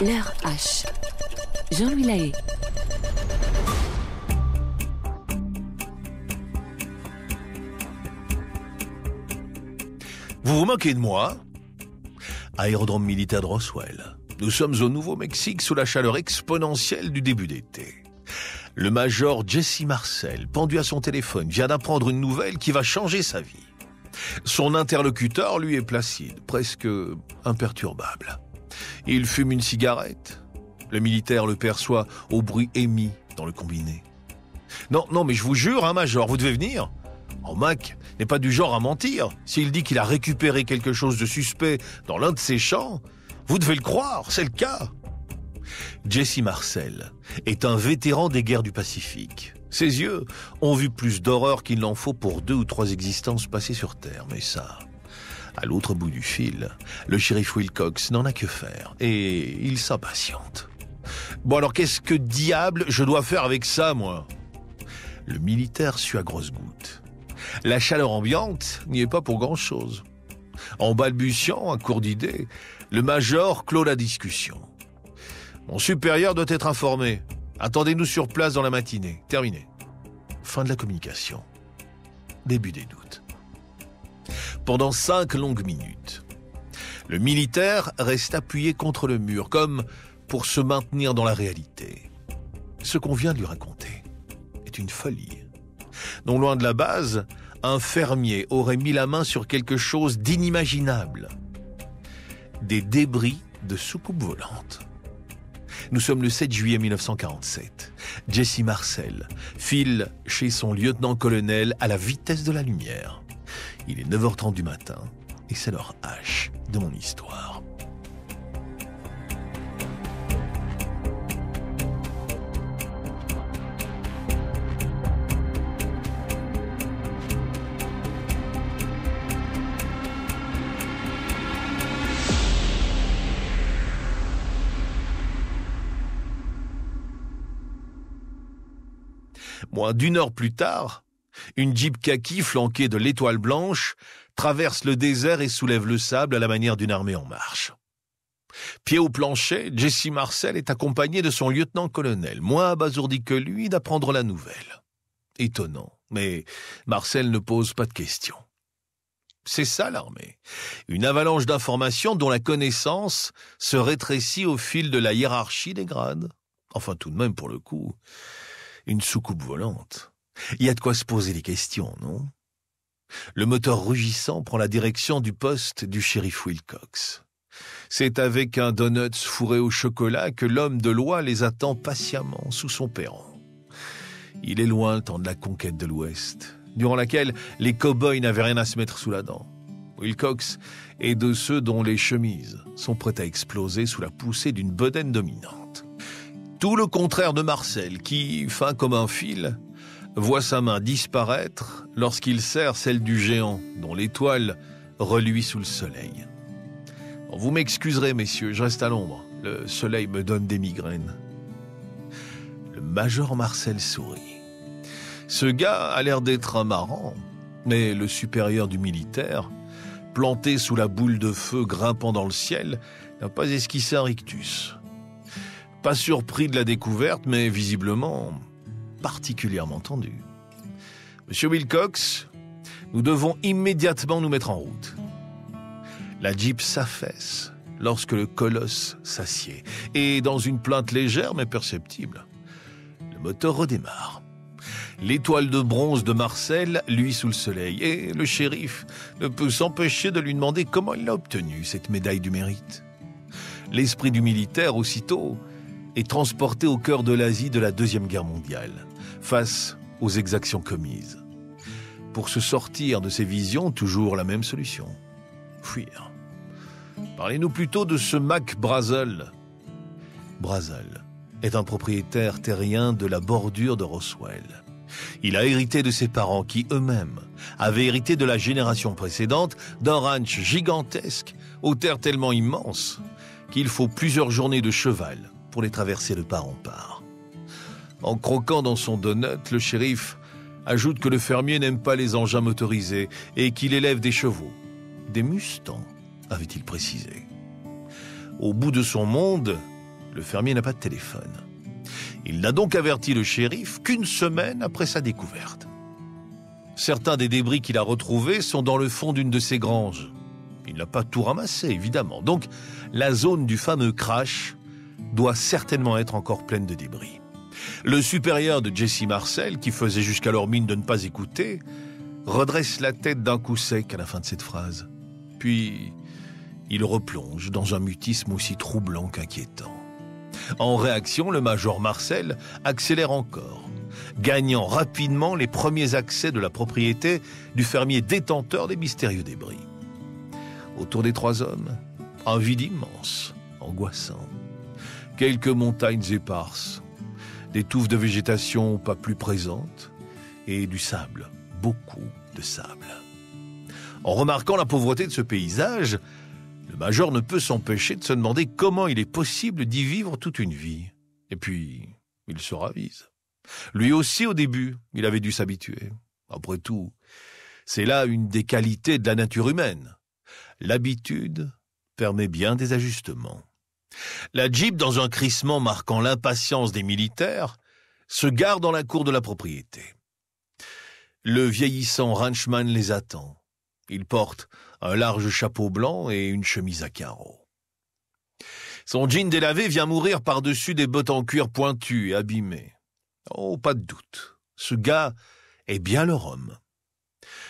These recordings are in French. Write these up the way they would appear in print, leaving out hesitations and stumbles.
L'heure H. Jean-Louis Lahaye. Vous vous moquez de moi? Aérodrome militaire de Roswell. Nous sommes au Nouveau-Mexique sous la chaleur exponentielle du début d'été. Le major Jesse Marcel, pendu à son téléphone, vient d'apprendre une nouvelle qui va changer sa vie. Son interlocuteur, lui, est placide, presque imperturbable. Il fume une cigarette. Le militaire le perçoit au bruit émis dans le combiné. Non, mais je vous jure, hein, major, vous devez venir. Oh, Mac n'est pas du genre à mentir. S'il dit qu'il a récupéré quelque chose de suspect dans l'un de ses champs, vous devez le croire, c'est le cas. Jesse Marcel est un vétéran des guerres du Pacifique. Ses yeux ont vu plus d'horreur qu'il n'en faut pour 2 ou 3 existences passées sur Terre. Mais ça, à l'autre bout du fil, le shérif Wilcox n'en a que faire. Et il s'impatiente. Bon alors, qu'est-ce que diable je dois faire avec ça, moi? Le militaire sue à grosses gouttes. La chaleur ambiante n'y est pas pour grand-chose. En balbutiant, à court d'idées, le major clôt la discussion. Mon supérieur doit être informé. Attendez-nous sur place dans la matinée. Terminé. Fin de la communication. Début des doutes. Pendant 5 longues minutes, le militaire reste appuyé contre le mur, comme pour se maintenir dans la réalité. Ce qu'on vient de lui raconter est une folie. Non loin de la base, un fermier aurait mis la main sur quelque chose d'inimaginable. Des débris de soucoupes volantes. Nous sommes le 7 juillet 1947. Jesse Marcel file chez son lieutenant-colonel à la vitesse de la lumière. Il est 9h30 du matin et c'est l'heure H de mon histoire. Moins d'1 heure plus tard, une Jeep kaki flanquée de l'étoile blanche traverse le désert et soulève le sable à la manière d'une armée en marche. Pied au plancher, Jesse Marcel est accompagné de son lieutenant-colonel, moins abasourdi que lui d'apprendre la nouvelle. Étonnant, mais Marcel ne pose pas de questions. C'est ça l'armée, une avalanche d'informations dont la connaissance se rétrécit au fil de la hiérarchie des grades. Enfin tout de même pour le coup, une soucoupe volante. Il y a de quoi se poser des questions, non? Le moteur rugissant prend la direction du poste du shérif Wilcox. C'est avec un donuts fourré au chocolat que l'homme de loi les attend patiemment sous son perron. Il est loin le temps de la conquête de l'Ouest, durant laquelle les cow-boys n'avaient rien à se mettre sous la dent. Wilcox est de ceux dont les chemises sont prêtes à exploser sous la poussée d'une bedaine dominante. Tout le contraire de Marcel, qui, fin comme un fil, voit sa main disparaître lorsqu'il serre celle du géant, dont l'étoile reluit sous le soleil. Bon, vous m'excuserez, messieurs, je reste à l'ombre. Le soleil me donne des migraines. Le major Marcel sourit. Ce gars a l'air d'être un marrant, mais le supérieur du militaire, planté sous la boule de feu grimpant dans le ciel, n'a pas esquissé un rictus. Pas surpris de la découverte, mais visiblement particulièrement tendu. Monsieur Wilcox, nous devons immédiatement nous mettre en route. La Jeep s'affaisse lorsque le colosse s'assied, et dans une plainte légère mais perceptible, le moteur redémarre. L'étoile de bronze de Marcel luit sous le soleil, et le shérif ne peut s'empêcher de lui demander comment il a obtenu cette médaille du mérite. L'esprit du militaire, aussitôt, est transporté au cœur de l'Asie de la Deuxième Guerre mondiale, face aux exactions commises. Pour se sortir de ces visions, toujours la même solution: fuir. Parlez-nous plutôt de ce Mac Brazel. Brazel est un propriétaire terrien de la bordure de Roswell. Il a hérité de ses parents qui, eux-mêmes, avaient hérité de la génération précédente d'un ranch gigantesque aux terres tellement immenses qu'il faut plusieurs journées de cheval pour les traverser de part en part. En croquant dans son donut, le shérif ajoute que le fermier n'aime pas les engins motorisés et qu'il élève des chevaux. Des mustangs, avait-il précisé. Au bout de son monde, Le fermier n'a pas de téléphone. Il n'a donc averti le shérif qu'une semaine après sa découverte. Certains des débris qu'il a retrouvés sont dans le fond d'une de ses granges. Il n'a pas tout ramassé, évidemment. Donc, la zone du fameux crash doit certainement être encore pleine de débris. Le supérieur de Jesse Marcel, qui faisait jusqu'alors mine de ne pas écouter, redresse la tête d'un coup sec à la fin de cette phrase. Puis, il replonge dans un mutisme aussi troublant qu'inquiétant. En réaction, le major Marcel accélère encore, gagnant rapidement les premiers accès de la propriété du fermier détenteur des mystérieux débris. Autour des trois hommes, un vide immense, angoissant. Quelques montagnes éparses, des touffes de végétation pas plus présentes et du sable, beaucoup de sable. En remarquant la pauvreté de ce paysage, le major ne peut s'empêcher de se demander comment il est possible d'y vivre toute une vie. Et puis, il se ravise. Lui aussi, au début, il avait dû s'habituer. Après tout, c'est là une des qualités de la nature humaine. L'habitude permet bien des ajustements. La Jeep, dans un crissement marquant l'impatience des militaires, se gare dans la cour de la propriété. Le vieillissant ranchman les attend. Il porte un large chapeau blanc et une chemise à carreaux. Son jean délavé vient mourir par-dessus des bottes en cuir pointues et abîmées. Oh, pas de doute, ce gars est bien leur homme.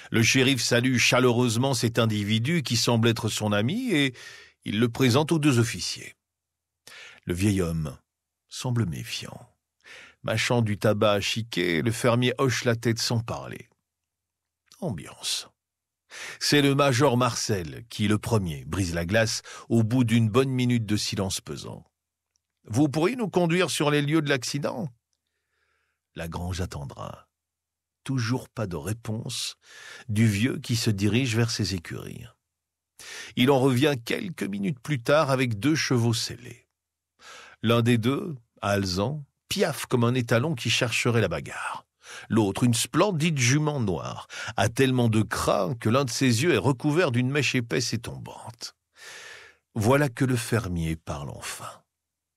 Le shérif salue chaleureusement cet individu qui semble être son ami et il le présente aux deux officiers. Le vieil homme semble méfiant. Mâchant du tabac à chiquer, le fermier hoche la tête sans parler. Ambiance. C'est le major Marcel qui, le premier, brise la glace au bout d'une bonne minute de silence pesant. « Vous pourriez nous conduire sur les lieux de l'accident ?» La grange attendra. Toujours pas de réponse du vieux qui se dirige vers ses écuries. Il en revient quelques minutes plus tard avec 2 chevaux sellés. L'un des deux, alezan, piaffe comme un étalon qui chercherait la bagarre. L'autre, une splendide jument noire, a tellement de crin que l'un de ses yeux est recouvert d'une mèche épaisse et tombante. Voilà que le fermier parle enfin.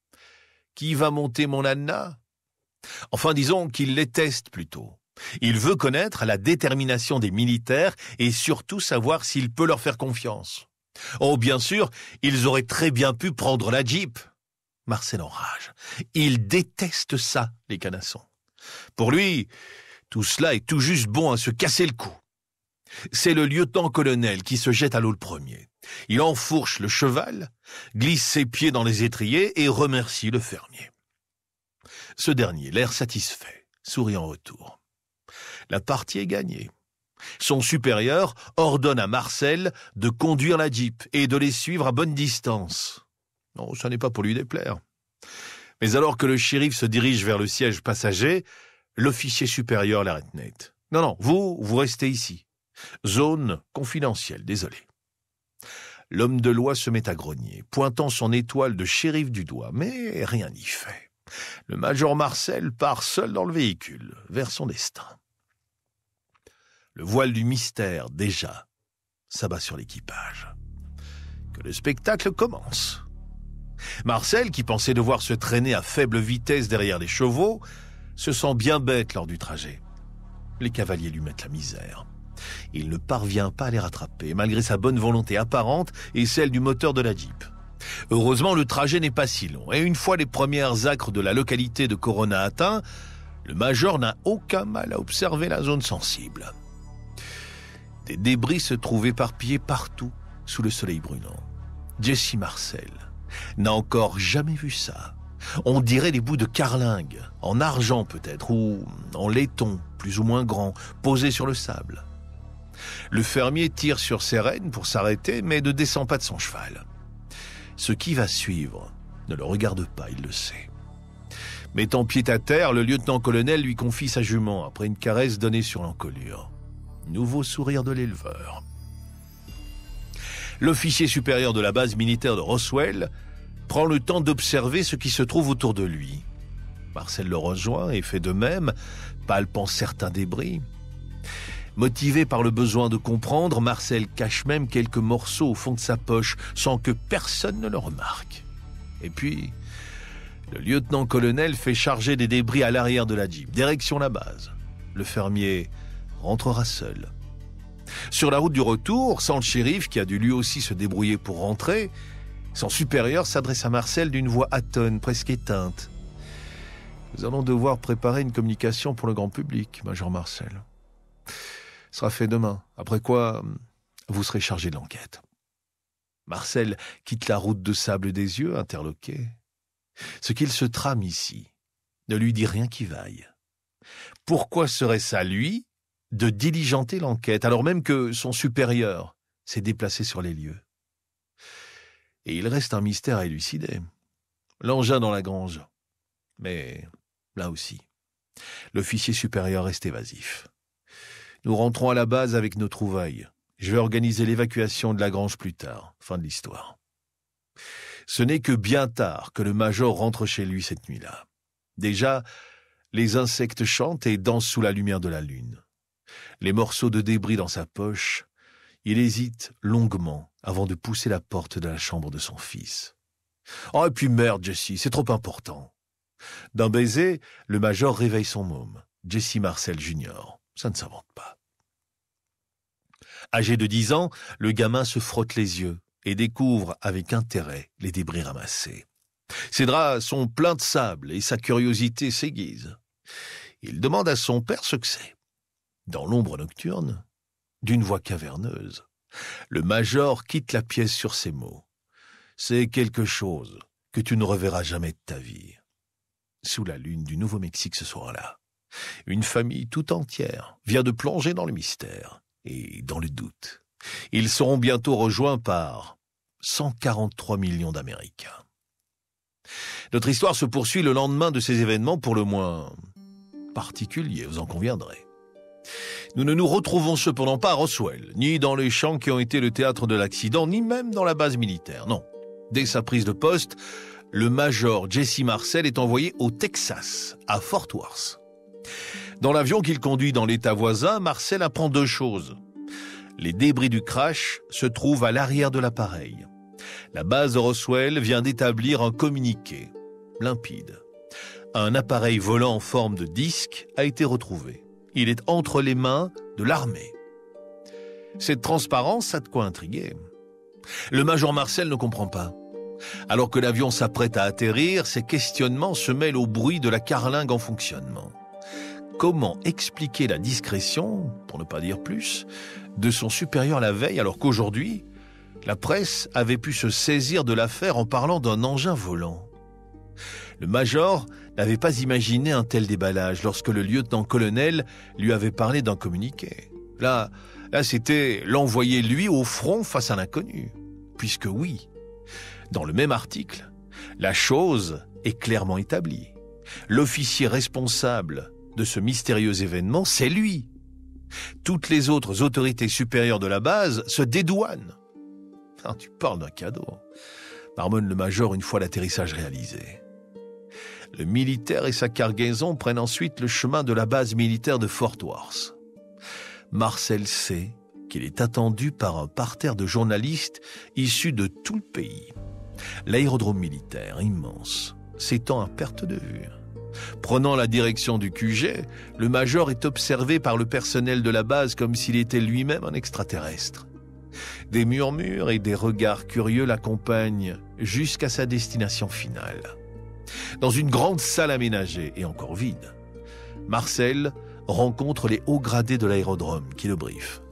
« Qui va monter mon âne ? » Enfin, disons qu'il les teste plutôt. Il veut connaître la détermination des militaires et surtout savoir s'il peut leur faire confiance. Oh, bien sûr, ils auraient très bien pu prendre la Jeep. Marcel enrage. Il déteste ça, les canassons. Pour lui, tout cela est tout juste bon à se casser le cou. C'est le lieutenant-colonel qui se jette à l'eau le premier. Il enfourche le cheval, glisse ses pieds dans les étriers et remercie le fermier. Ce dernier, l'air satisfait, sourit en retour. La partie est gagnée. Son supérieur ordonne à Marcel de conduire la Jeep et de les suivre à bonne distance. Non, ça n'est pas pour lui déplaire. Mais alors que le shérif se dirige vers le siège passager, l'officier supérieur l'arrête net. « Non, vous restez ici. Zone confidentielle, désolé. » L'homme de loi se met à grogner, pointant son étoile de shérif du doigt, mais rien n'y fait. Le major Marcel part seul dans le véhicule, vers son destin. Le voile du mystère, déjà, s'abat sur l'équipage. Que le spectacle commence. Marcel, qui pensait devoir se traîner à faible vitesse derrière les chevaux, se sent bien bête lors du trajet. Les cavaliers lui mettent la misère. Il ne parvient pas à les rattraper, malgré sa bonne volonté apparente et celle du moteur de la Jeep. Heureusement, le trajet n'est pas si long, et une fois les premières acres de la localité de Corona atteints, le major n'a aucun mal à observer la zone sensible. Des débris se trouvent éparpillés partout sous le soleil brûlant. Jesse Marcel n'a encore jamais vu ça. On dirait des bouts de carlingue, en argent peut-être, ou en laiton, plus ou moins grand, posés sur le sable. Le fermier tire sur ses rênes pour s'arrêter, mais ne descend pas de son cheval. Ce qui va suivre ne le regarde pas, il le sait. Mettant pied à terre, le lieutenant-colonel lui confie sa jument, après une caresse donnée sur l'encolure. Nouveau sourire de l'éleveur. L'officier supérieur de la base militaire de Roswell prend le temps d'observer ce qui se trouve autour de lui. Marcel le rejoint et fait de même, palpant certains débris. Motivé par le besoin de comprendre, Marcel cache même quelques morceaux au fond de sa poche, sans que personne ne le remarque. Et puis, Le lieutenant-colonel fait charger des débris à l'arrière de la Jeep, direction la base. Le fermier rentrera seul. Sur la route du retour, sans le shérif qui a dû lui aussi se débrouiller pour rentrer, son supérieur s'adresse à Marcel d'une voix atone, presque éteinte. « Nous allons devoir préparer une communication pour le grand public, Major Marcel. Ce sera fait demain, après quoi vous serez chargé de l'enquête. » Marcel quitte la route de sable des yeux, interloqué. Ce qu'il se trame ici ne lui dit rien qui vaille. Pourquoi serait-ce à lui de diligenter l'enquête, alors même que son supérieur s'est déplacé sur les lieux? Et il reste un mystère à élucider. L'engin dans la grange. Mais là aussi, l'officier supérieur reste évasif. Nous rentrons à la base avec nos trouvailles. Je vais organiser l'évacuation de la grange plus tard. Fin de l'histoire. Ce n'est que bien tard que le major rentre chez lui cette nuit-là. Déjà, les insectes chantent et dansent sous la lumière de la lune. Les morceaux de débris dans sa poche, il hésite longuement avant de pousser la porte de la chambre de son fils. « Oh, et puis merde, Jessie, c'est trop important. » D'un baiser, le major réveille son môme, Jesse Marcel Jr. Ça ne s'invente pas. Âgé de 10 ans, le gamin se frotte les yeux et découvre avec intérêt les débris ramassés. Ses draps sont pleins de sable et sa curiosité s'aiguise. Il demande à son père ce que c'est. Dans l'ombre nocturne, d'une voix caverneuse, le major quitte la pièce sur ces mots. « C'est quelque chose que tu ne reverras jamais de ta vie. » Sous la lune du Nouveau-Mexique ce soir-là, une famille tout entière vient de plonger dans le mystère et dans le doute. Ils seront bientôt rejoints par 143 millions d'Américains. Notre histoire se poursuit le lendemain de ces événements pour le moins particuliers, vous en conviendrez. Nous ne nous retrouvons cependant pas à Roswell, ni dans les champs qui ont été le théâtre de l'accident, ni même dans la base militaire, non. Dès sa prise de poste, le major Jesse Marcel est envoyé au Texas, à Fort Worth. Dans l'avion qu'il conduit dans l'État voisin, Marcel apprend 2 choses. Les débris du crash se trouvent à l'arrière de l'appareil. La base de Roswell vient d'établir un communiqué limpide. Un appareil volant en forme de disque a été retrouvé. Il est entre les mains de l'armée. Cette transparence a de quoi intriguer. Le major Marcel ne comprend pas. Alors que l'avion s'apprête à atterrir, ses questionnements se mêlent au bruit de la carlingue en fonctionnement. Comment expliquer la discrétion, pour ne pas dire plus, de son supérieur la veille, alors qu'aujourd'hui, la presse avait pu se saisir de l'affaire en parlant d'un engin volant? Le major n'avait pas imaginé un tel déballage lorsque le lieutenant-colonel lui avait parlé d'un communiqué. Là, c'était l'envoyer lui au front face à l'inconnu. Puisque oui, dans le même article, la chose est clairement établie. L'officier responsable de ce mystérieux événement, c'est lui. Toutes les autres autorités supérieures de la base se dédouanent. Ah, tu parles d'un cadeau, marmonne le major une fois l'atterrissage réalisé. Le militaire et sa cargaison prennent ensuite le chemin de la base militaire de Fort Worth. Marcel sait qu'il est attendu par un parterre de journalistes issus de tout le pays. L'aérodrome militaire, immense, s'étend à perte de vue. Prenant la direction du QG, le major est observé par le personnel de la base comme s'il était lui-même un extraterrestre. Des murmures et des regards curieux l'accompagnent jusqu'à sa destination finale. Dans une grande salle aménagée et encore vide, Marcel rencontre les hauts gradés de l'aérodrome qui le briefent.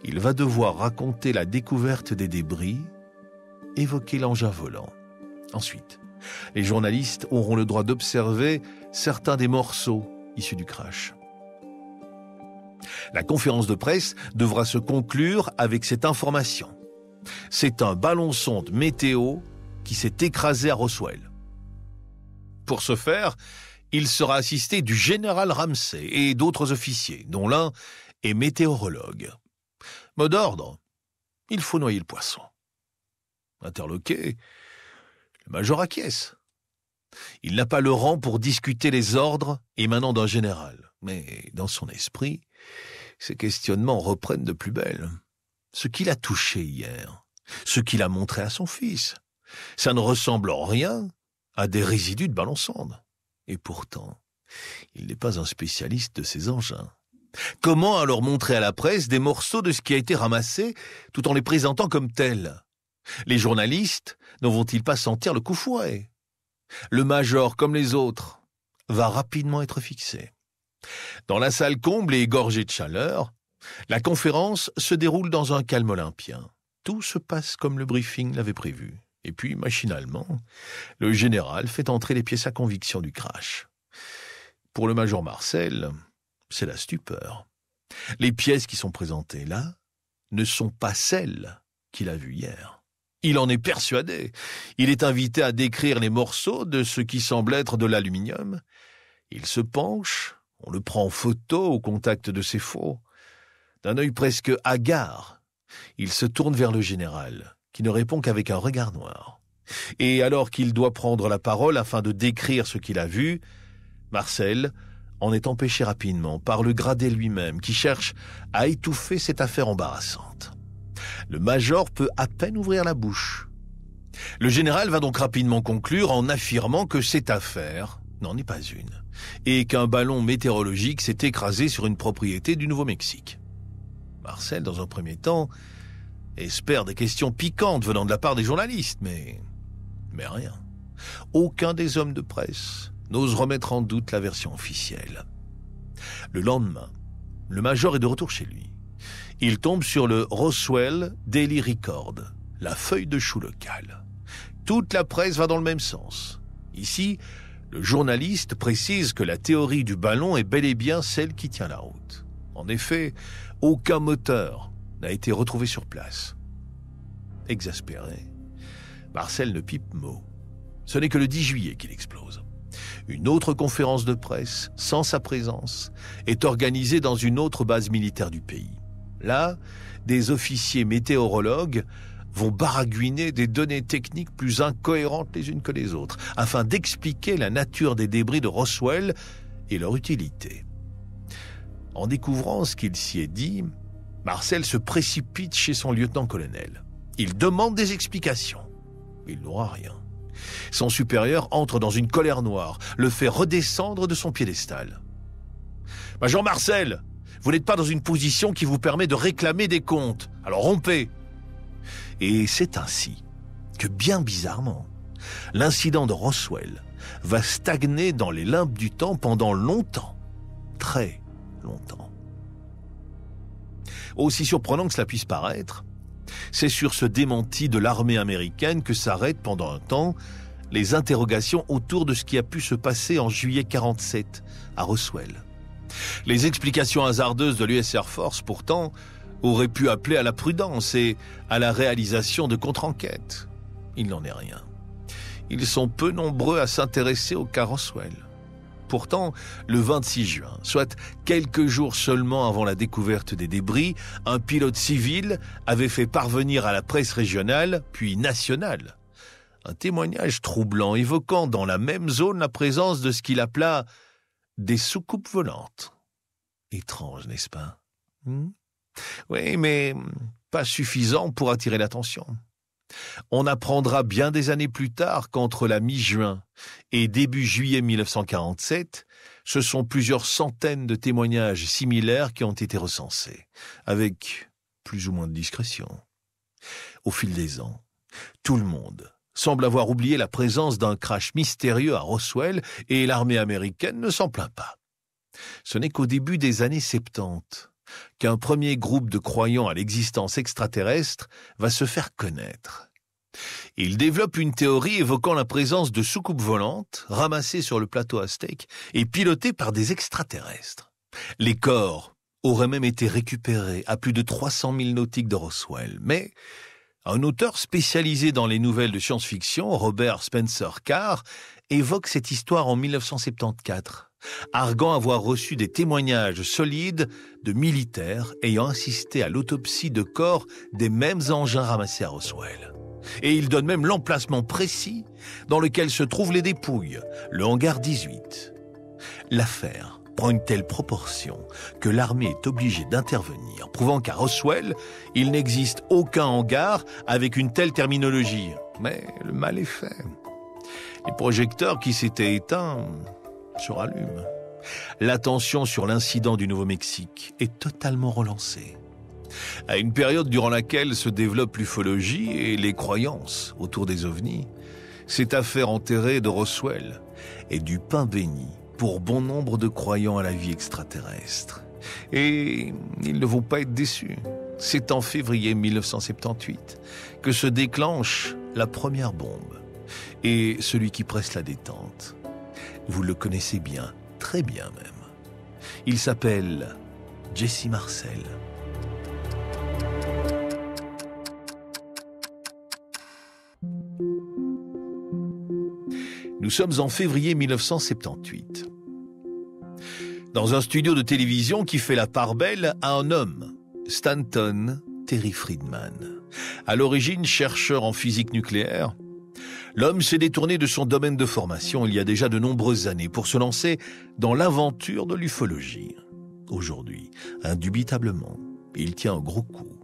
Il va devoir raconter la découverte des débris, évoquer l'engin volant. Ensuite, les journalistes auront le droit d'observer certains des morceaux issus du crash. La conférence de presse devra se conclure avec cette information. C'est un ballon-sonde météo qui s'est écrasé à Roswell. Pour ce faire, il sera assisté du général Ramsey et d'autres officiers, dont l'un est météorologue. Mot d'ordre, il faut noyer le poisson. Interloqué, le major acquiesce. Il n'a pas le rang pour discuter les ordres émanant d'un général. Mais dans son esprit, ses questionnements reprennent de plus belle. Ce qu'il a touché hier, ce qu'il a montré à son fils, ça ne ressemble en rien à des résidus de ballon-sonde. Et pourtant, il n'est pas un spécialiste de ces engins. Comment alors montrer à la presse des morceaux de ce qui a été ramassé tout en les présentant comme tels? Les journalistes ne vont-ils pas sentir le coup fouet? Le major, comme les autres, va rapidement être fixé. Dans la salle comble et égorgée de chaleur, la conférence se déroule dans un calme olympien. Tout se passe comme le briefing l'avait prévu. Et puis, machinalement, le général fait entrer les pièces à conviction du crash. Pour le major Marcel, c'est la stupeur. Les pièces qui sont présentées là ne sont pas celles qu'il a vues hier. Il en est persuadé. Il est invité à décrire les morceaux de ce qui semble être de l'aluminium. Il se penche, on le prend en photo au contact de ses faux. D'un œil presque hagard, il se tourne vers le général, qui ne répond qu'avec un regard noir. Et alors qu'il doit prendre la parole afin de décrire ce qu'il a vu, Marcel en est empêché rapidement par le gradé lui-même, qui cherche à étouffer cette affaire embarrassante. Le major peut à peine ouvrir la bouche. Le général va donc rapidement conclure en affirmant que cette affaire n'en est pas une, et qu'un ballon météorologique s'est écrasé sur une propriété du Nouveau-Mexique. Marcel, dans un premier temps, espère des questions piquantes venant de la part des journalistes, mais rien. Aucun des hommes de presse n'ose remettre en doute la version officielle. Le lendemain, le major est de retour chez lui. Il tombe sur le Roswell Daily Record, la feuille de chou locale. Toute la presse va dans le même sens. Ici, le journaliste précise que la théorie du ballon est bel et bien celle qui tient la route. En effet, aucun moteur n'a été retrouvé sur place. Exaspéré, Marcel ne pipe mot. Ce n'est que le 10 juillet qu'il explose. Une autre conférence de presse, sans sa présence, est organisée dans une autre base militaire du pays. Là, des officiers météorologues vont baragouiner des données techniques plus incohérentes les unes que les autres, afin d'expliquer la nature des débris de Roswell et leur utilité. En découvrant ce qu'il s'y est dit, Marcel se précipite chez son lieutenant-colonel. Il demande des explications. Il n'aura rien. Son supérieur entre dans une colère noire, le fait redescendre de son piédestal. « Major Marcel, vous n'êtes pas dans une position qui vous permet de réclamer des comptes, alors rompez !» Et c'est ainsi que, bien bizarrement, l'incident de Roswell va stagner dans les limbes du temps pendant longtemps, très longtemps. Aussi surprenant que cela puisse paraître, c'est sur ce démenti de l'armée américaine que s'arrêtent pendant un temps les interrogations autour de ce qui a pu se passer en juillet 1947 à Roswell. Les explications hasardeuses de l'US Air Force, pourtant, auraient pu appeler à la prudence et à la réalisation de contre-enquêtes. Il n'en est rien. Ils sont peu nombreux à s'intéresser au cas Roswell. Pourtant, le 26 juin, soit quelques jours seulement avant la découverte des débris, un pilote civil avait fait parvenir à la presse régionale, puis nationale, un témoignage troublant évoquant dans la même zone la présence de ce qu'il appela des soucoupes volantes. Étrange, n'est-ce pas? Oui, mais pas suffisant pour attirer l'attention. On apprendra bien des années plus tard qu'entre la mi-juin et début juillet 1947, ce sont plusieurs centaines de témoignages similaires qui ont été recensés, avec plus ou moins de discrétion. Au fil des ans, tout le monde semble avoir oublié la présence d'un crash mystérieux à Roswell et l'armée américaine ne s'en plaint pas. Ce n'est qu'au début des années 70 qu'un premier groupe de croyants à l'existence extraterrestre va se faire connaître. Il développe une théorie évoquant la présence de soucoupes volantes ramassées sur le plateau aztèque et pilotées par des extraterrestres. Les corps auraient même été récupérés à plus de 300 000 nautiques de Roswell, mais un auteur spécialisé dans les nouvelles de science-fiction, Robert Spencer Carr, évoque cette histoire en 1974, arguant avoir reçu des témoignages solides de militaires ayant assisté à l'autopsie de corps des mêmes engins ramassés à Roswell. Et il donne même l'emplacement précis dans lequel se trouvent les dépouilles, le hangar 18. L'affaire prend une telle proportion que l'armée est obligée d'intervenir, prouvant qu'à Roswell, il n'existe aucun hangar avec une telle terminologie. Mais le mal est fait. Les projecteurs qui s'étaient éteints se rallument. L'attention sur l'incident du Nouveau-Mexique est totalement relancée. À une période durant laquelle se développe l'ufologie et les croyances autour des ovnis, cette affaire enterrée de Roswell est du pain béni pour bon nombre de croyants à la vie extraterrestre. Et ils ne vont pas être déçus. C'est en février 1978 que se déclenche la première bombe. Et celui qui presse la détente, vous le connaissez bien, très bien même. Il s'appelle Jesse Marcel. Nous sommes en février 1978. Dans un studio de télévision qui fait la part belle à un homme, Stanton Terry Friedman. À l'origine chercheur en physique nucléaire, l'homme s'est détourné de son domaine de formation il y a déjà de nombreuses années pour se lancer dans l'aventure de l'ufologie. Aujourd'hui, indubitablement, il tient un gros coup.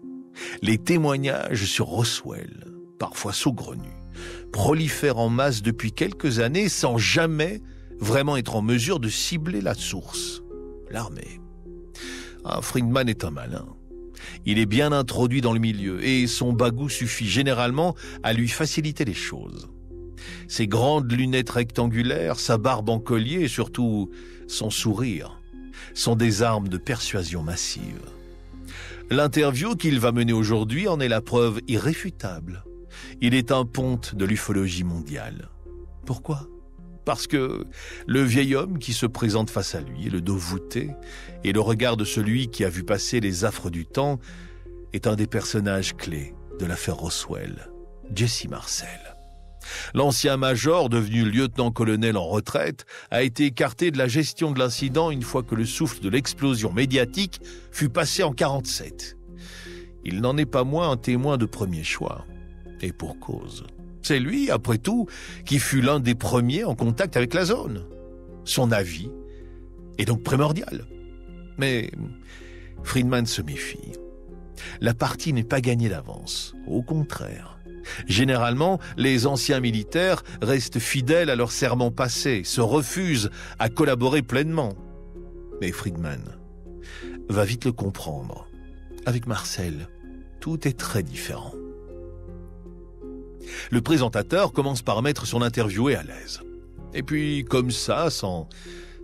Les témoignages sur Roswell, parfois saugrenus, prolifèrent en masse depuis quelques années sans jamais vraiment être en mesure de cibler la source, l'armée. Friedman est un malin. Il est bien introduit dans le milieu et son bagou suffit généralement à lui faciliter les choses. Ses grandes lunettes rectangulaires, sa barbe en collier et surtout son sourire sont des armes de persuasion massive. L'interview qu'il va mener aujourd'hui en est la preuve irréfutable. Il est un ponte de l'ufologie mondiale. Pourquoi ? Parce que le vieil homme qui se présente face à lui, le dos voûté, et le regard de celui qui a vu passer les affres du temps, est un des personnages clés de l'affaire Roswell, Jesse Marcel. L'ancien major, devenu lieutenant-colonel en retraite, a été écarté de la gestion de l'incident une fois que le souffle de l'explosion médiatique fut passé en 1947. Il n'en est pas moins un témoin de premier choix. Et pour cause. C'est lui, après tout, qui fut l'un des premiers en contact avec la zone. Son avis est donc primordial. Mais Friedman se méfie. La partie n'est pas gagnée d'avance. Au contraire. Généralement, les anciens militaires restent fidèles à leur serment passé, se refusent à collaborer pleinement. Mais Friedman va vite le comprendre. Avec Marcel, tout est très différent. Le présentateur commence par mettre son interviewé à l'aise. Et puis, comme ça, sans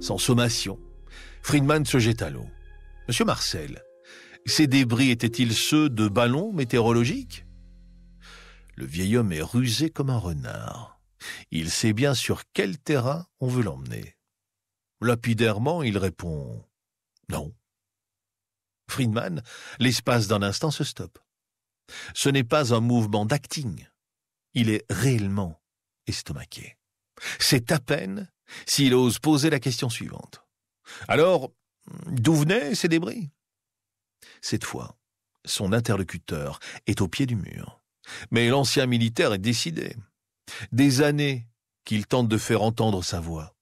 sommation, Friedman se jette à l'eau. « Monsieur Marcel, ces débris étaient-ils ceux de ballons météorologiques ?» Le vieil homme est rusé comme un renard. Il sait bien sur quel terrain on veut l'emmener. Lapidairement, il répond « Non ». Friedman, l'espace d'un instant, se stoppe. Ce n'est pas un mouvement d'acting. Il est réellement estomaqué. C'est à peine s'il ose poser la question suivante. Alors, d'où venaient ces débris ? Cette fois, son interlocuteur est au pied du mur. Mais l'ancien militaire est décidé. Des années qu'il tente de faire entendre sa voix.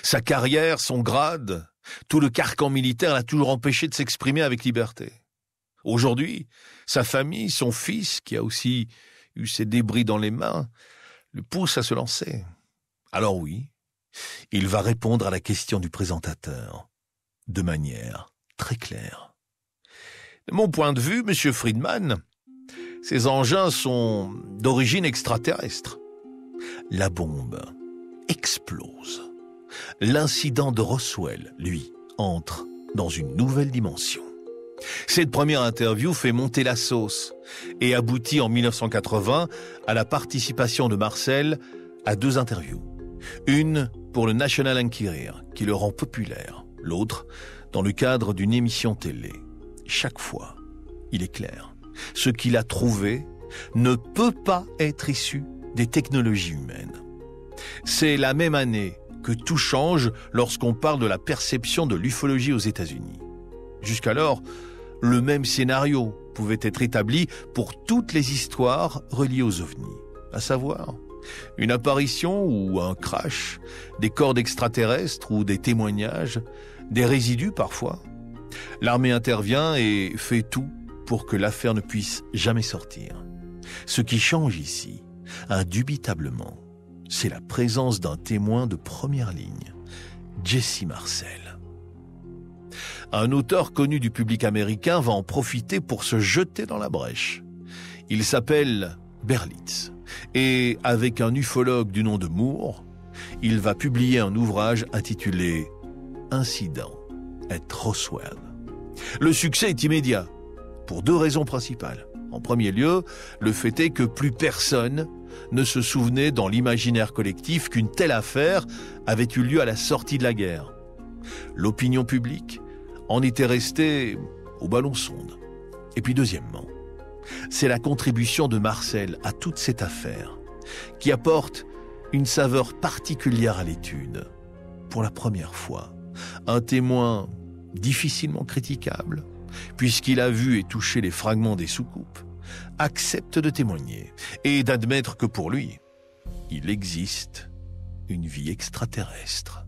Sa carrière, son grade, tout le carcan militaire l'a toujours empêché de s'exprimer avec liberté. Aujourd'hui, sa famille, son fils, qui a aussi eu ses débris dans les mains, le pousse à se lancer. Alors oui, il va répondre à la question du présentateur, de manière très claire. De mon point de vue, Monsieur Friedman, ces engins sont d'origine extraterrestre. La bombe explose. L'incident de Roswell, lui, entre dans une nouvelle dimension. Cette première interview fait monter la sauce et aboutit en 1980 à la participation de Marcel à 2 interviews. Une pour le National Enquirer, qui le rend populaire. L'autre dans le cadre d'une émission télé. Chaque fois, il est clair. Ce qu'il a trouvé ne peut pas être issu des technologies humaines. C'est la même année que tout change lorsqu'on parle de la perception de l'ufologie aux États-Unis. Jusqu'alors, le même scénario pouvait être établi pour toutes les histoires reliées aux ovnis, à savoir une apparition ou un crash, des corps d'extraterrestres ou des témoignages, des résidus parfois. L'armée intervient et fait tout pour que l'affaire ne puisse jamais sortir. Ce qui change ici, indubitablement, c'est la présence d'un témoin de première ligne, Jesse Marcel. Un auteur connu du public américain va en profiter pour se jeter dans la brèche. Il s'appelle Berlitz et, avec un ufologue du nom de Moore, il va publier un ouvrage intitulé « Incident at Roswell ». Le succès est immédiat, pour 2 raisons principales. En premier lieu, le fait est que plus personne ne se souvenait dans l'imaginaire collectif qu'une telle affaire avait eu lieu à la sortie de la guerre. L'opinion publique en était restée au ballon-sonde. Et puis deuxièmement, c'est la contribution de Marcel à toute cette affaire qui apporte une saveur particulière à l'étude. Pour la première fois, un témoin difficilement critiquable, puisqu'il a vu et touché les fragments des soucoupes, accepte de témoigner et d'admettre que pour lui, il existe une vie extraterrestre.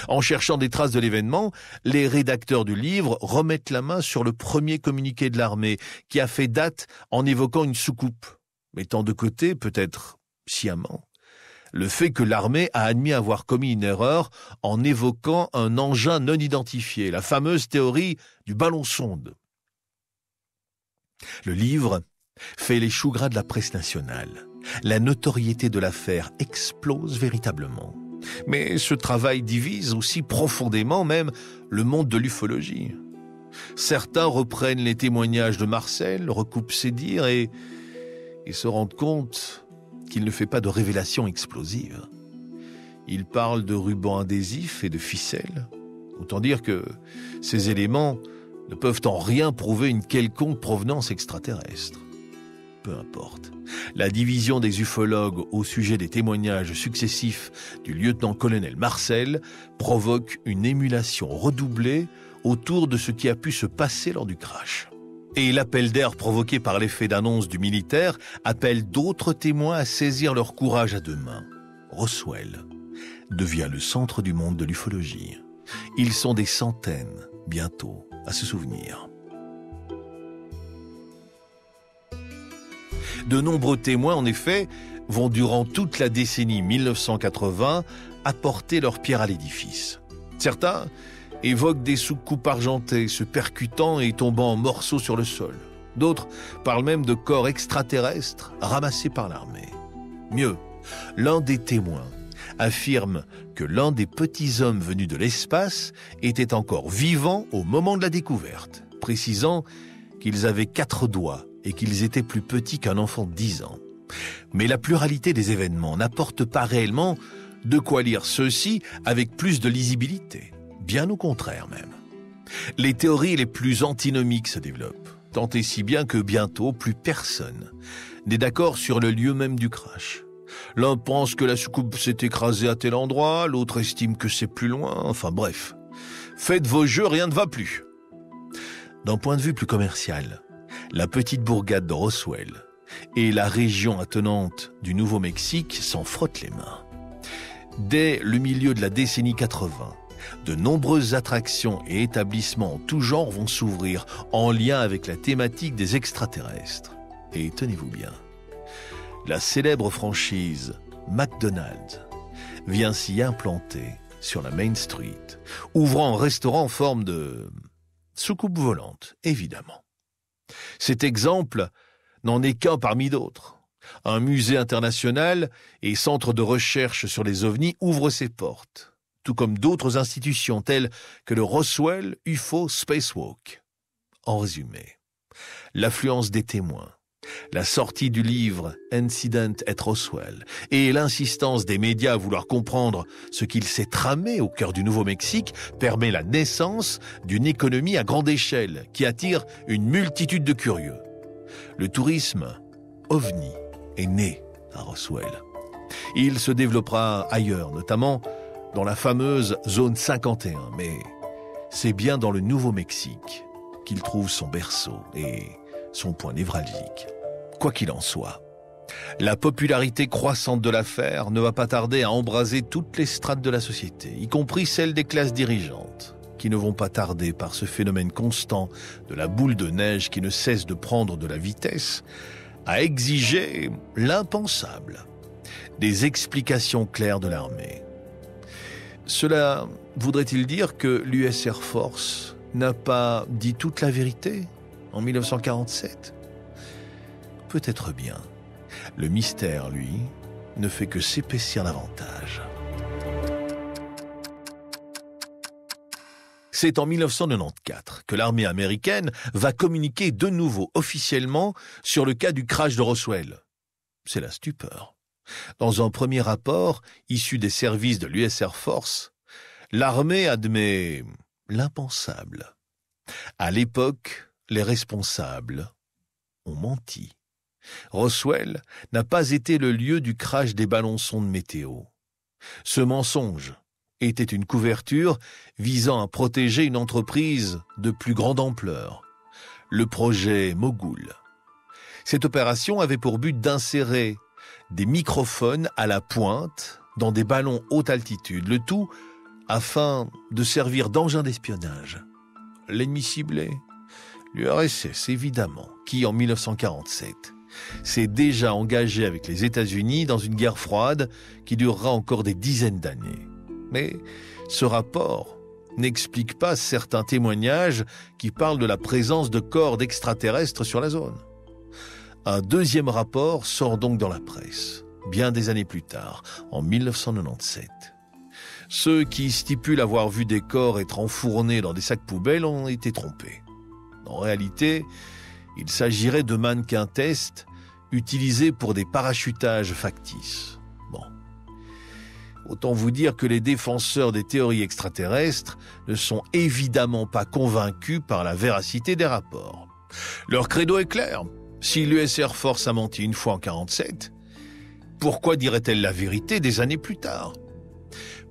En cherchant des traces de l'événement, les rédacteurs du livre remettent la main sur le premier communiqué de l'armée qui a fait date en évoquant une soucoupe, mettant de côté, peut-être sciemment, le fait que l'armée a admis avoir commis une erreur en évoquant un engin non identifié, la fameuse théorie du ballon-sonde. Le livre fait les choux gras de la presse nationale. La notoriété de l'affaire explose véritablement. Mais ce travail divise aussi profondément même le monde de l'ufologie. Certains reprennent les témoignages de Marcel, recoupent ses dires et se rendent compte qu'il ne fait pas de révélations explosives. Il parle de rubans adhésifs et de ficelles. Autant dire que ces éléments ne peuvent en rien prouver une quelconque provenance extraterrestre. Peu importe. La division des ufologues au sujet des témoignages successifs du lieutenant-colonel Marcel provoque une émulation redoublée autour de ce qui a pu se passer lors du crash. Et l'appel d'air provoqué par l'effet d'annonce du militaire appelle d'autres témoins à saisir leur courage à 2 mains. Roswell devient le centre du monde de l'ufologie. Ils sont des centaines, bientôt, à se souvenir. De nombreux témoins, en effet, vont durant toute la décennie 1980 apporter leur pierre à l'édifice. Certains évoquent des soucoupes argentées se percutant et tombant en morceaux sur le sol. D'autres parlent même de corps extraterrestres ramassés par l'armée. Mieux, l'un des témoins affirme que l'un des petits hommes venus de l'espace était encore vivant au moment de la découverte, précisant qu'ils avaient 4 doigts et qu'ils étaient plus petits qu'un enfant de 10 ans. Mais la pluralité des événements n'apporte pas réellement de quoi lire ceux-ci avec plus de lisibilité. Bien au contraire même. Les théories les plus antinomiques se développent, tant et si bien que bientôt plus personne n'est d'accord sur le lieu même du crash. L'un pense que la soucoupe s'est écrasée à tel endroit, l'autre estime que c'est plus loin, enfin bref. Faites vos jeux, rien ne va plus. D'un point de vue plus commercial, la petite bourgade de Roswell et la région attenante du Nouveau-Mexique s'en frottent les mains. Dès le milieu de la décennie 80, de nombreuses attractions et établissements en tout genre vont s'ouvrir en lien avec la thématique des extraterrestres. Et tenez-vous bien, la célèbre franchise McDonald's vient s'y implanter sur la Main Street, ouvrant un restaurant en forme de soucoupe volante, évidemment. Cet exemple n'en est qu'un parmi d'autres. Un musée international et centre de recherche sur les ovnis ouvre ses portes, tout comme d'autres institutions telles que le Roswell UFO Spacewalk. En résumé, l'affluence des témoins, la sortie du livre Incident at Roswell et l'insistance des médias à vouloir comprendre ce qu'il s'est tramé au cœur du Nouveau-Mexique permet la naissance d'une économie à grande échelle qui attire une multitude de curieux. Le tourisme ovni est né à Roswell. Il se développera ailleurs, notamment dans la fameuse zone 51, mais c'est bien dans le Nouveau-Mexique qu'il trouve son berceau et son point névralgique. Quoi qu'il en soit, la popularité croissante de l'affaire ne va pas tarder à embraser toutes les strates de la société, y compris celles des classes dirigeantes, qui ne vont pas tarder par ce phénomène constant de la boule de neige qui ne cesse de prendre de la vitesse, à exiger l'impensable. des explications claires de l'armée. Cela voudrait-il dire que l'US Air Force n'a pas dit toute la vérité en 1947 ? Peut-être bien. Le mystère, lui, ne fait que s'épaissir davantage. C'est en 1994 que l'armée américaine va communiquer de nouveau officiellement sur le cas du crash de Roswell. C'est la stupeur. Dans un premier rapport, issu des services de l'US Air Force, l'armée admet l'impensable. À l'époque, les responsables ont menti. Roswell n'a pas été le lieu du crash des ballons-sondes météo. Ce mensonge était une couverture visant à protéger une entreprise de plus grande ampleur, le projet Mogul. Cette opération avait pour but d'insérer des microphones à la pointe dans des ballons haute altitude, le tout afin de servir d'engin d'espionnage. L'ennemi ciblé, l'URSS évidemment, qui en 1947 s'est déjà engagé avec les États-Unis dans une guerre froide qui durera encore des dizaines d'années. Mais ce rapport n'explique pas certains témoignages qui parlent de la présence de corps d'extraterrestres sur la zone. Un deuxième rapport sort donc dans la presse, bien des années plus tard, en 1997. Ceux qui stipulent avoir vu des corps être enfournés dans des sacs poubelles ont été trompés. En réalité, il s'agirait de mannequins tests utilisés pour des parachutages factices. Bon. Autant vous dire que les défenseurs des théories extraterrestres ne sont évidemment pas convaincus par la véracité des rapports. Leur credo est clair. Si l'US Air Force a menti une fois en 1947, pourquoi dirait-elle la vérité des années plus tard ?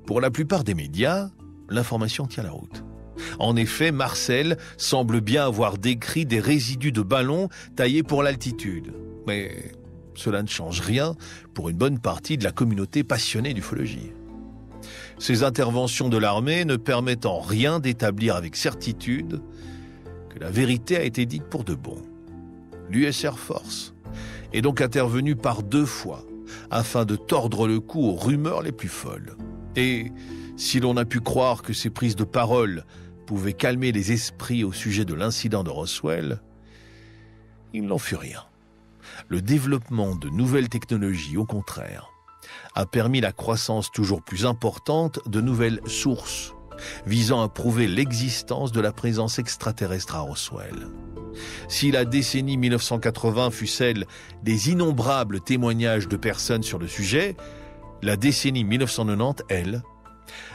Pour la plupart des médias, l'information tient la route. En effet, Marcel semble bien avoir décrit des résidus de ballons taillés pour l'altitude. Mais cela ne change rien pour une bonne partie de la communauté passionnée d'ufologie. Ces interventions de l'armée ne permettent en rien d'établir avec certitude que la vérité a été dite pour de bon. L'US Air Force est donc intervenue par 2 fois afin de tordre le cou aux rumeurs les plus folles. Et si l'on a pu croire que ces prises de parole pouvaient calmer les esprits au sujet de l'incident de Roswell, il n'en fut rien. Le développement de nouvelles technologies, au contraire, a permis la croissance toujours plus importante de nouvelles sources visant à prouver l'existence de la présence extraterrestre à Roswell. Si la décennie 1980 fut celle des innombrables témoignages de personnes sur le sujet, la décennie 1990, elle,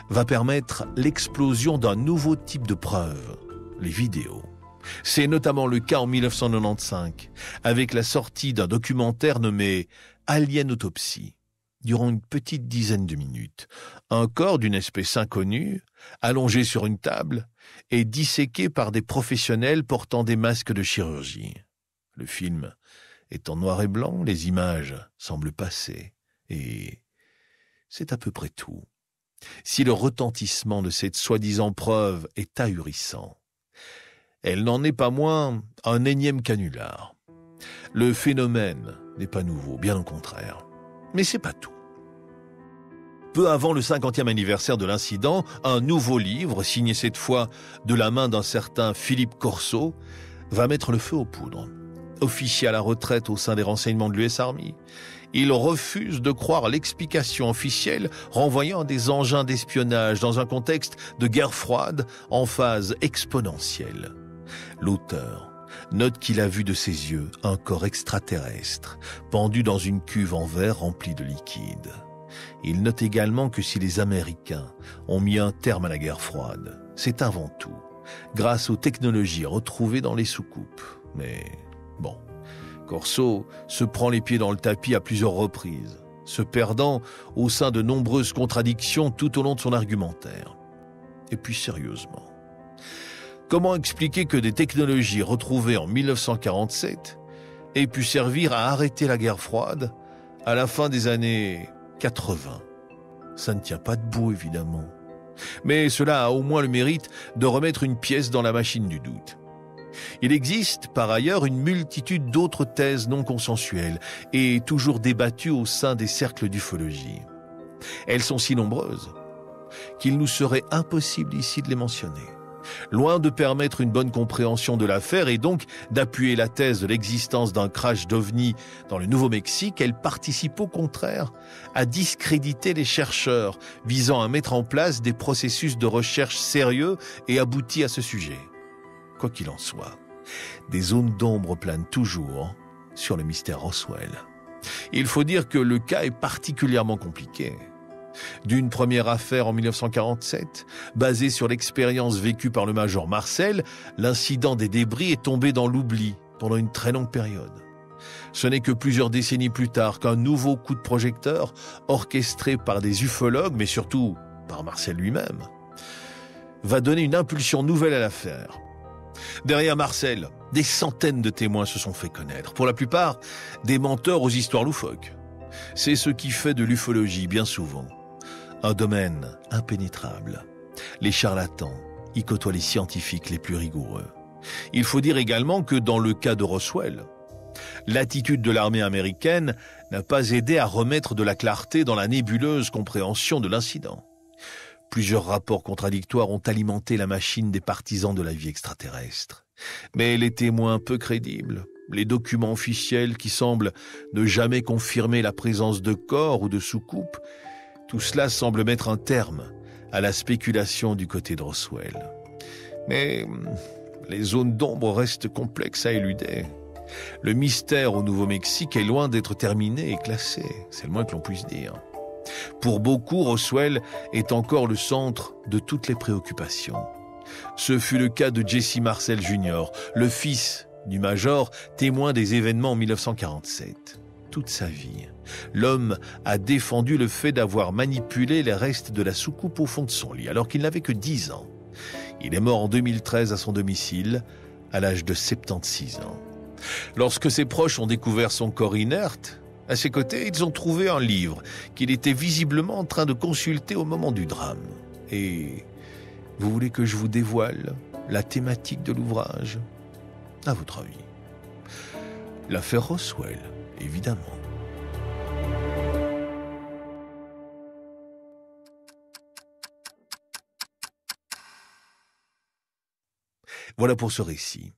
va permettre l'explosion d'un nouveau type de preuves, les vidéos. C'est notamment le cas en 1995, avec la sortie d'un documentaire nommé Alien Autopsie. Durant une petite dizaine de minutes, un corps d'une espèce inconnue, allongé sur une table, est disséqué par des professionnels portant des masques de chirurgie. Le film est en noir et blanc, les images semblent passer, et c'est à peu près tout. Si le retentissement de cette soi-disant preuve est ahurissant, elle n'en est pas moins un énième canular. Le phénomène n'est pas nouveau, bien au contraire. Mais c'est pas tout. Peu avant le 50e anniversaire de l'incident, un nouveau livre, signé cette fois de la main d'un certain Philippe Corso, va mettre le feu aux poudres. Officier à la retraite au sein des renseignements de l'US Army, il refuse de croire l'explication officielle renvoyant à des engins d'espionnage dans un contexte de guerre froide en phase exponentielle. L'auteur note qu'il a vu de ses yeux un corps extraterrestre pendu dans une cuve en verre remplie de liquide. Il note également que si les Américains ont mis un terme à la guerre froide, c'est avant tout grâce aux technologies retrouvées dans les soucoupes. Mais bon, Corso se prend les pieds dans le tapis à plusieurs reprises, se perdant au sein de nombreuses contradictions tout au long de son argumentaire. Et puis sérieusement, comment expliquer que des technologies retrouvées en 1947 aient pu servir à arrêter la guerre froide à la fin des années 80 ? Ça ne tient pas debout, évidemment. Mais cela a au moins le mérite de remettre une pièce dans la machine du doute. Il existe par ailleurs une multitude d'autres thèses non consensuelles et toujours débattues au sein des cercles d'ufologie. Elles sont si nombreuses qu'il nous serait impossible ici de les mentionner. Loin de permettre une bonne compréhension de l'affaire et donc d'appuyer la thèse de l'existence d'un crash d'OVNI dans le Nouveau-Mexique, elle participe au contraire à discréditer les chercheurs visant à mettre en place des processus de recherche sérieux et aboutis à ce sujet. Quoi qu'il en soit, des zones d'ombre planent toujours sur le mystère Roswell. Il faut dire que le cas est particulièrement compliqué. D'une première affaire en 1947, basée sur l'expérience vécue par le major Marcel, l'incident des débris est tombé dans l'oubli pendant une très longue période. Ce n'est que plusieurs décennies plus tard qu'un nouveau coup de projecteur, orchestré par des ufologues, mais surtout par Marcel lui-même, va donner une impulsion nouvelle à l'affaire. Derrière Marcel, des centaines de témoins se sont fait connaître, pour la plupart des menteurs aux histoires loufoques. C'est ce qui fait de l'ufologie, bien souvent, un domaine impénétrable. Les charlatans y côtoient les scientifiques les plus rigoureux. Il faut dire également que dans le cas de Roswell, l'attitude de l'armée américaine n'a pas aidé à remettre de la clarté dans la nébuleuse compréhension de l'incident. Plusieurs rapports contradictoires ont alimenté la machine des partisans de la vie extraterrestre. Mais les témoins peu crédibles, les documents officiels qui semblent ne jamais confirmer la présence de corps ou de soucoupes, tout cela semble mettre un terme à la spéculation du côté de Roswell. Mais les zones d'ombre restent complexes à éluder. Le mystère au Nouveau-Mexique est loin d'être terminé et classé, c'est le moins que l'on puisse dire. Pour beaucoup, Roswell est encore le centre de toutes les préoccupations. Ce fut le cas de Jesse Marcel Jr., le fils du major, témoin des événements en 1947. Toute sa vie, l'homme a défendu le fait d'avoir manipulé les restes de la soucoupe au fond de son lit, alors qu'il n'avait que 10 ans. Il est mort en 2013 à son domicile, à l'âge de 76 ans. Lorsque ses proches ont découvert son corps inerte, à ses côtés, ils ont trouvé un livre qu'il était visiblement en train de consulter au moment du drame. Et vous voulez que je vous dévoile la thématique de l'ouvrage ? À votre avis ? L'affaire Roswell, évidemment. Voilà pour ce récit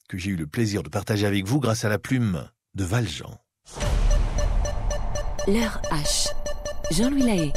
que j'ai eu le plaisir de partager avec vous grâce à la plume de Valjean. L'heure H. Jean-Louis Lahaye.